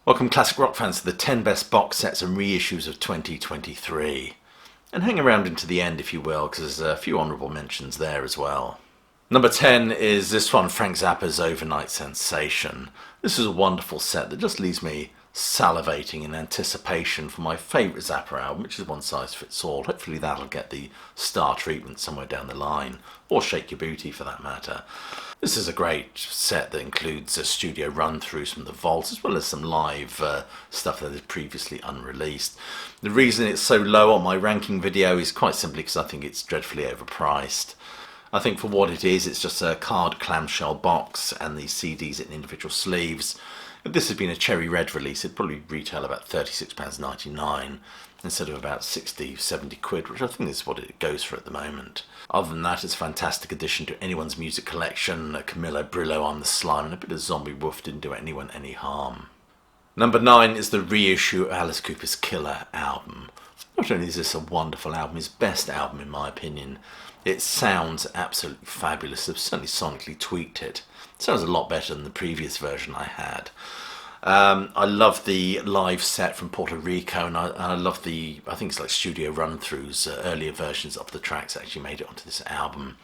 Welcome classic rock fans to the 10 best box sets and reissues of 2023. And hang around into the end if you will, because there's a few honourable mentions there as well. Number 10 is this one, Frank Zappa's Overnight Sensation. This is a wonderful set that just leaves me salivating in anticipation for my favourite Zappa album, which is One Size Fits All. Hopefully that'll get the star treatment somewhere down the line, or Shake Your Booty for that matter. This is a great set that includes studio run-throughs from the vaults, as well as some live stuff that is previously unreleased. The reason it's so low on my ranking video is quite simply because I think it's dreadfully overpriced. I think for what it is, it's just a card clamshell box and the CDs in individual sleeves. If this had been a cherry red release, it'd probably retail about £36.99 instead of about 60, 70 quid, which I think is what it goes for at the moment. Other than that, it's a fantastic addition to anyone's music collection. Camillo Brillo, I'm the Slime, and a bit of Zombie Wolf didn't do anyone any harm. Number 9 is the reissue of Alice Cooper's Killer album. Not only is this a wonderful album, his best album in my opinion, it sounds absolutely fabulous. They've certainly sonically tweaked it. It sounds a lot better than the previous version I had. I love the live set from Puerto Rico, and I love the, I think it's like studio run-throughs, earlier versions of the tracks actually made it onto this album.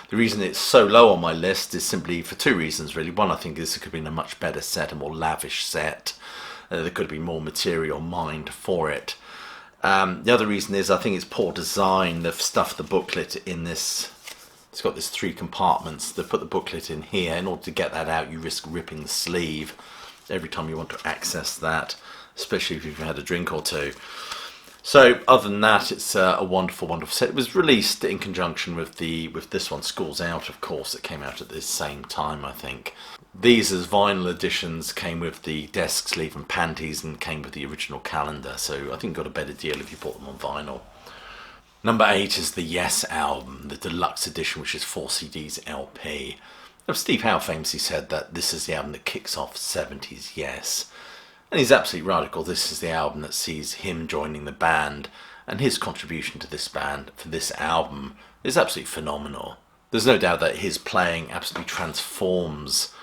The reason it's so low on my list is simply for two reasons really. One, I think this could have been a much better set, a more lavish set. There could have been more material mined for it. The other reason is I think it's poor design. They've stuffed the booklet in this. It's got this 3 compartments. They've put the booklet in here. In order to get that out, you risk ripping the sleeve every time you want to access that, especially if you've had a drink or two. So other than that, it's a wonderful, wonderful set. It was released in conjunction with this one, Schools Out, of course. It came out at the same time, I think. These, as vinyl editions, came with the desk sleeve and panties and came with the original calendar. So I think you got a better deal if you bought them on vinyl. Number 8 is the Yes album, the deluxe edition, which is 4 CDs LP. Now, Steve Howe famously said that this is the album that kicks off 70s Yes. And he's absolutely right, of course. This is the album that sees him joining the band, and his contribution to this band for this album is absolutely phenomenal. There's no doubt that his playing absolutely transforms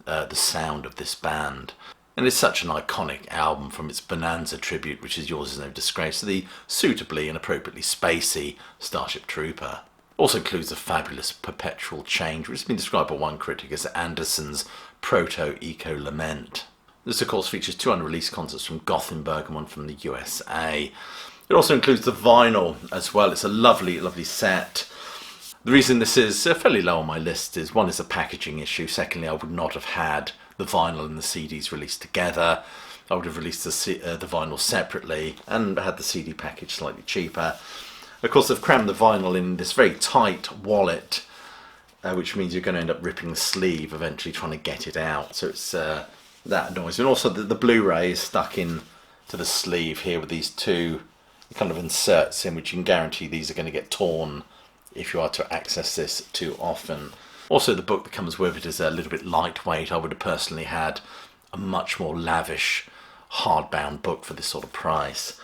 the sound of this band. And it's such an iconic album, from its Bonanza tribute, which is Yours Is No Disgrace, to the suitably and appropriately spacey Starship Trooper. Also includes a fabulous Perpetual Change, which has been described by one critic as Anderson's proto-eco lament. This, of course, features 2 unreleased concerts from Gothenburg and one from the USA. It also includes the vinyl as well. It's a lovely, lovely set. The reason this is fairly low on my list is, one, is a packaging issue. Secondly, I would not have had the vinyl and the CDs released together. I would have released the vinyl separately and had the CD package slightly cheaper. Of course, they've crammed the vinyl in this very tight wallet, which means you're going to end up ripping the sleeve eventually trying to get it out. So it's that annoys me. And also the Blu-ray is stuck in to the sleeve here with these 2 kind of inserts in, which you can guarantee these are going to get torn if you are to access this too often. Also, the book that comes with it is a little bit lightweight. I would have personally had a much more lavish hardbound book for this sort of price.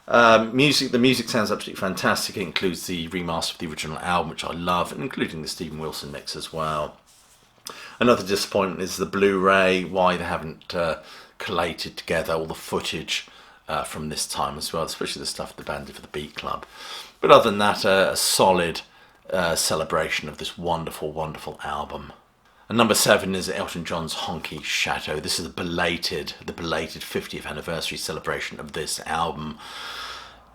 The music sounds absolutely fantastic. It includes the remaster of the original album, which I love, and including the Stephen Wilson mix as well. Another disappointment is the Blu-ray, why they haven't collated together all the footage from this time as well, especially the stuff the band did for the Beat Club. But other than that, a solid celebration of this wonderful, wonderful album. And number 7 is Elton John's Honky Chateau. This is the belated 50th anniversary celebration of this album.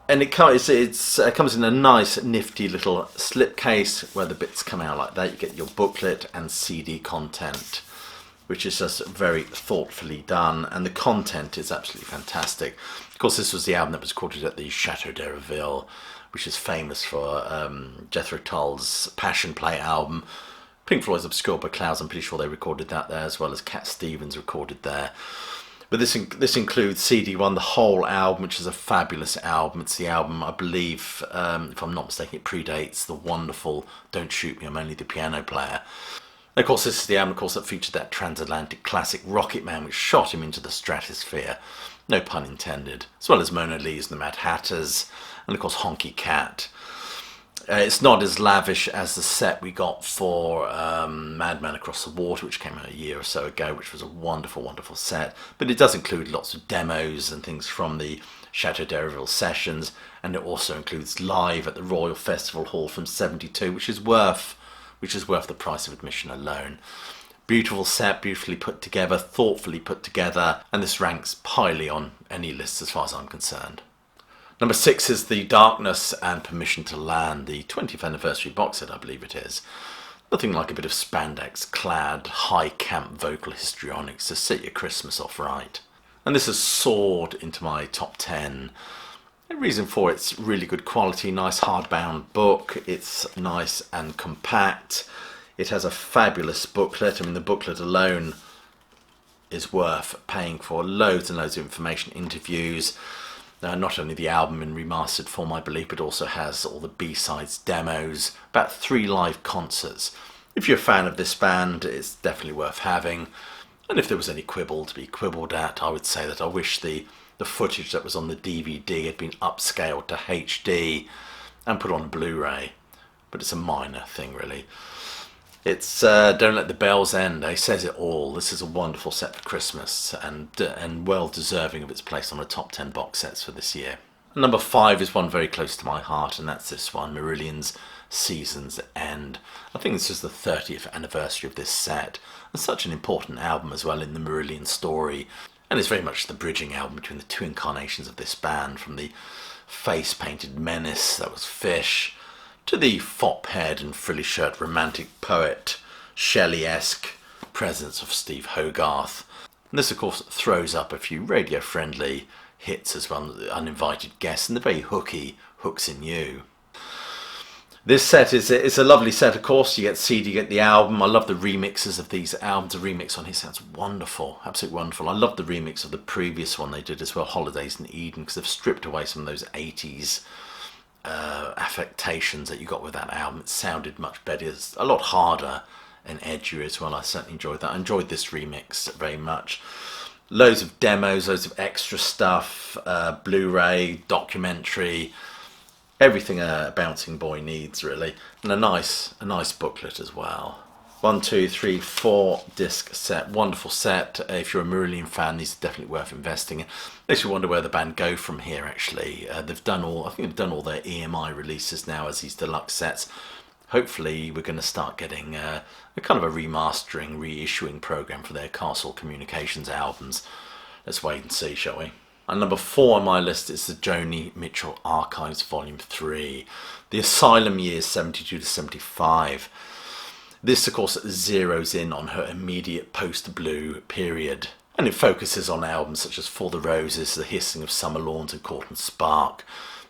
And it comes in a nice, nifty little slipcase where the bits come out like that. You get your booklet and CD content, which is just very thoughtfully done. And the content is absolutely fantastic. Of course, this was the album that was recorded at the Chateau d'Ereuville, which is famous for Jethro Tull's Passion Play album. Pink Floyd's Obscure by Clouds, I'm pretty sure they recorded that there, as well as Cat Stevens recorded there. But this includes CD1, the whole album, which is a fabulous album. It's the album, I believe, if I'm not mistaken, it predates the wonderful Don't Shoot Me, I'm Only the Piano Player. And of course, this is the album, of course, that featured that transatlantic classic Rocket Man, which shot him into the stratosphere. No pun intended. As well as Mona Lee's and the Mad Hatters, and of course Honky Cat. It's not as lavish as the set we got for Madman Across the Water, which came out a year or so ago, which was a wonderful, wonderful set. But it does include lots of demos and things from the Chateau d'Herville sessions, and it also includes live at the Royal Festival Hall from '72, which is worth the price of admission alone. Beautiful set, beautifully put together, thoughtfully put together, and this ranks highly on any list as far as I'm concerned. Number 6 is The Darkness and Permission to Land, the 20th anniversary box set, I believe it is. Nothing like a bit of spandex-clad, high-camp vocal histrionics to set your Christmas off right. And this has soared into my top 10. The reason for it's really good quality, nice hardbound book. It's nice and compact. It has a fabulous booklet. I mean, the booklet alone is worth paying for. Loads and loads of information, interviews. Not only the album in remastered form, I believe, but also has all the B-sides, demos, about 3 live concerts. If you're a fan of this band, it's definitely worth having. And if there was any quibble to be quibbled at, I would say that I wish the footage that was on the DVD had been upscaled to HD and put on Blu-ray. But it's a minor thing, really. It's Don't Let the Bells End, says it all. This is a wonderful set for Christmas and well deserving of its place on the top 10 box sets for this year. Number 5 is one very close to my heart, and that's this one, Merlin Seasons End. I think this is the 30th anniversary of this set, and such an important album as well in the Merlin story. And it's very much the bridging album between the 2 incarnations of this band, from the face-painted menace that was Fish, to the fop-haired and frilly-shirt romantic poet, Shelley-esque presence of Steve Hogarth. And this, of course, throws up a few radio-friendly hits as well, uninvited guests, and the very hooky Hooks in You. This set is a lovely set, of course. You get CD, you get the album. I love the remixes of these albums. The remix on here sounds wonderful, absolutely wonderful. I love the remix of the previous one they did as well, Holidays in Eden, because they've stripped away some of those 80s affectations that you got with that album. It sounded much better. It's a lot harder and edgier as well. I certainly enjoyed that. I enjoyed this remix very much. Loads of demos, loads of extra stuff, Blu-ray, documentary, everything a bouncing boy needs, really, and a nice booklet as well. 1, 2, 3, 4 disc set, wonderful set. If you're a Merlin fan, these are definitely worth investing in. Makes you wonder where the band go from here. Actually, I think they've done all their EMI releases now as these deluxe sets. Hopefully, we're going to start getting a kind of a remastering, reissuing program for their Castle Communications albums. Let's wait and see, shall we? And number 4 on my list is the Joanie Mitchell Archives Volume 3, the Asylum years 72 to 75. This, of course, zeroes in on her immediate post-Blue period, and it focuses on albums such as For the Roses, The Hissing of Summer Lawns and Court and Spark,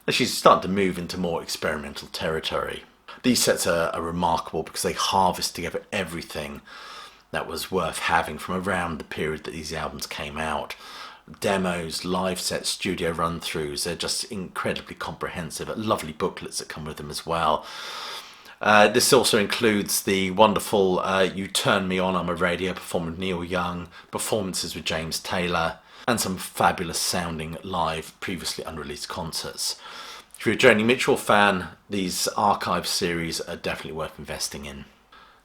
and she's starting to move into more experimental territory. These sets are remarkable because they harvest together everything that was worth having from around the period that these albums came out. Demos, live sets, studio run-throughs, they're just incredibly comprehensive. Lovely booklets that come with them as well. This also includes the wonderful You Turn Me On, I'm a Radio performed with Neil Young, performances with James Taylor, and some fabulous sounding live, previously unreleased concerts. If you're a Joanie Mitchell fan, these archive series are definitely worth investing in.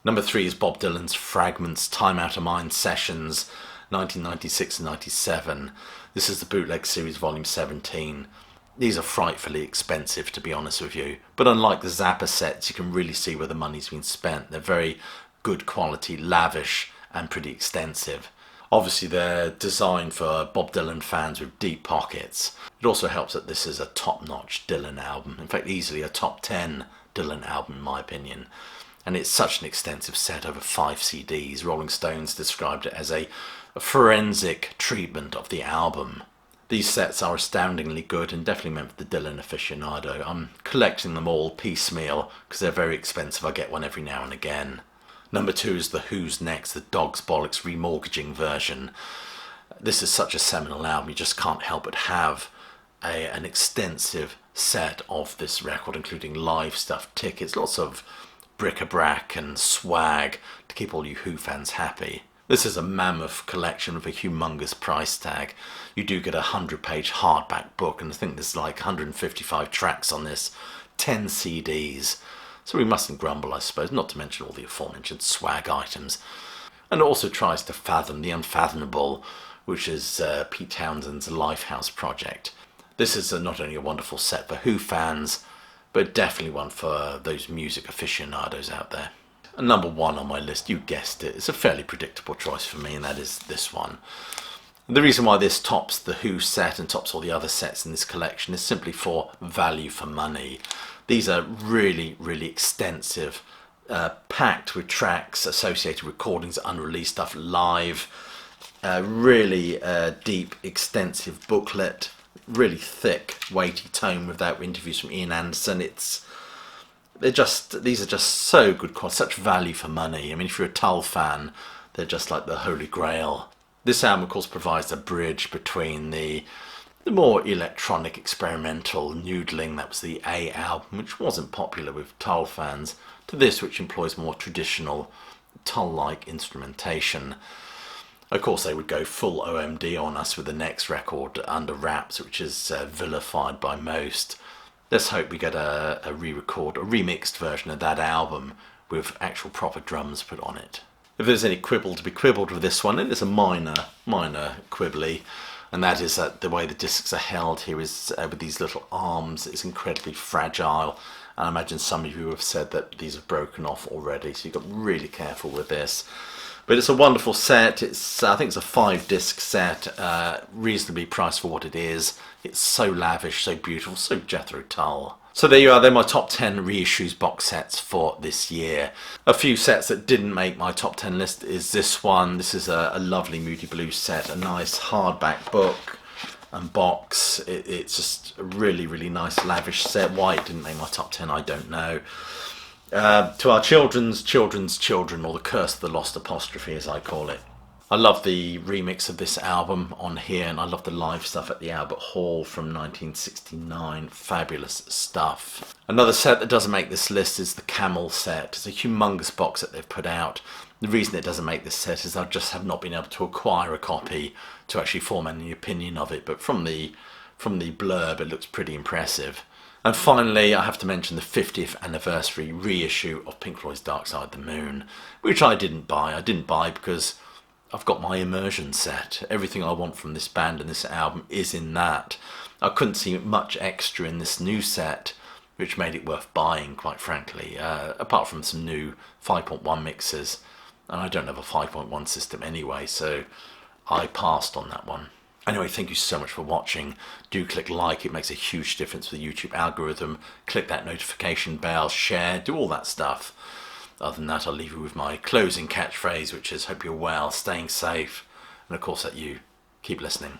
Number 3 is Bob Dylan's Fragments, Time Out of Mind Sessions, 1996 and 97. This is the bootleg series, volume 17. These are frightfully expensive, to be honest with you, but unlike the Zappa sets, you can really see where the money's been spent. They're very good quality, lavish, and pretty extensive. Obviously, they're designed for Bob Dylan fans with deep pockets. It also helps that this is a top-notch Dylan album. In fact, easily a top 10 Dylan album, in my opinion. And it's such an extensive set, over 5 CDs. Rolling Stones described it as a forensic treatment of the album. These sets are astoundingly good and definitely meant for the Dylan aficionado. I'm collecting them all piecemeal because they're very expensive. I get one every now and again. Number 2 is the Who's Next, the Dogs Bollocks remortgaging version. This is such a seminal album, you just can't help but have an extensive set of this record, including live stuff, tickets, lots of bric-a-brac and swag to keep all you Who fans happy. This is a mammoth collection with a humongous price tag. You do get a 100-page hardback book, and I think there's like 155 tracks on this, 10 CDs. So we mustn't grumble, I suppose, not to mention all the aforementioned swag items. And it also tries to fathom the unfathomable, which is Pete Townshend's Lifehouse project. This is not only a wonderful set for Who fans, but definitely one for those music aficionados out there. And number 1 on my list, you guessed it, it's a fairly predictable choice for me, and that is this one. The reason why this tops the Who set and tops all the other sets in this collection is simply for value for money. These are really, really extensive, packed with tracks, associated recordings, unreleased stuff, live, really deep, extensive booklet, really thick, weighty tome without interviews from Ian Anderson. These are just so good quality, such value for money. I mean, if you're a Tull fan, they're just like the holy grail. This album, of course, provides a bridge between the more electronic, experimental noodling, that was the A album, which wasn't popular with Tull fans, to this, which employs more traditional Tull-like instrumentation. Of course, they would go full OMD on us with the next record, Under Wraps, which is vilified by most. Let's hope we get a re-record, a remixed version of that album with actual proper drums put on it. If there's any quibble to be quibbled with this one, it is a minor quibbly, and that is that the way the discs are held here is with these little arms. It's incredibly fragile, and I imagine some of you have said that these have broken off already, so you've got to be really careful with this. But it's a wonderful set. I think it's a 5-disc set, reasonably priced for what it is. It's so lavish, so beautiful, so Jethro Tull. So there you are, they're my top 10 reissues box sets for this year. A few sets that didn't make my top 10 list is this one. This is a lovely Moody Blues set, a nice hardback book and box. It's just a really, really nice lavish set. Why it didn't make my top 10, I don't know. To our children's children, or the Curse of the Lost Apostrophe as I call it. I love the remix of this album on here, and I love the live stuff at the Albert Hall from 1969. Fabulous stuff. Another set that doesn't make this list is the Camel set. It's a humongous box that they've put out. The reason it doesn't make this set is I just have not been able to acquire a copy to actually form any opinion of it, but from the blurb it looks pretty impressive. And finally, I have to mention the 50th anniversary reissue of Pink Floyd's Dark Side of the Moon, which I didn't buy. I didn't buy because I've got my immersion set. Everything I want from this band and this album is in that. I couldn't see much extra in this new set, which made it worth buying, quite frankly, apart from some new 5.1 mixers. And I don't have a 5.1 system anyway, so I passed on that one. Anyway, thank you so much for watching. Do click like, it makes a huge difference for the YouTube algorithm. Click that notification bell, share, do all that stuff. Other than that, I'll leave you with my closing catchphrase, which is hope you're well, staying safe, and of course that you keep listening.